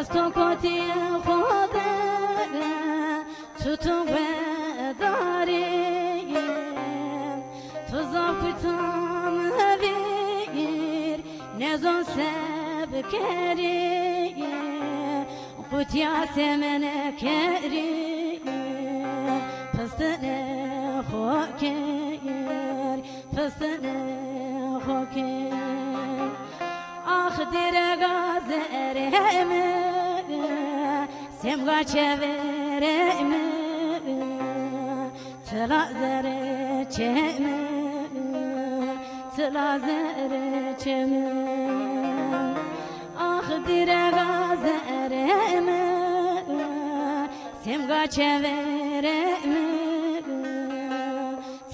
وستو کتی خود tutun ve darim tuzak kutam bir ne zon sebkeri kutya semene keri pastane hoker pastane hoker ah dire gazereme semga çevereme Tıla zere çeme Tıla zere çeme Ah dire gazereme Semga çevereme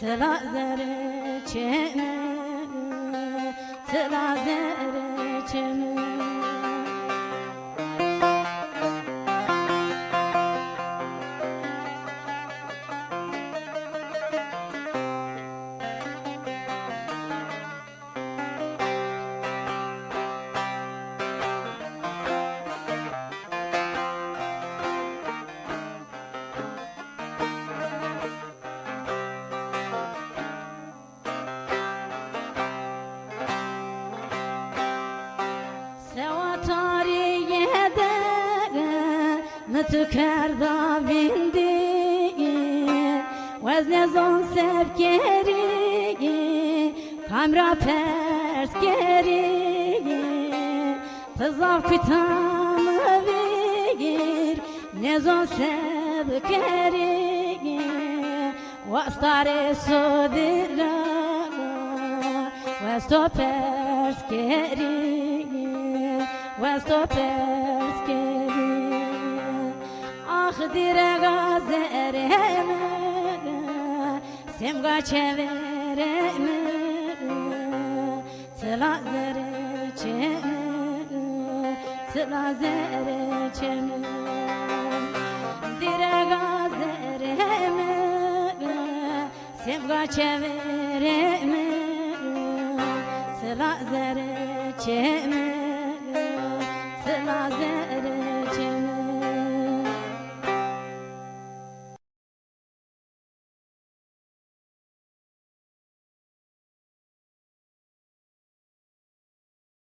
Tıla zere çeme Tıla zere çeme Tükerda bindi Vezne zon sevkeri Kamra pers geri Tızaf kutam vir Ne zon sevkeri Vastare sudira Vesto pers geri Vesto pers geri Ah dire gazereme Semga çevereme Tıla zere çeme Tıla zere çeme Dire gazereme Semga çevereme Tıla zere çeme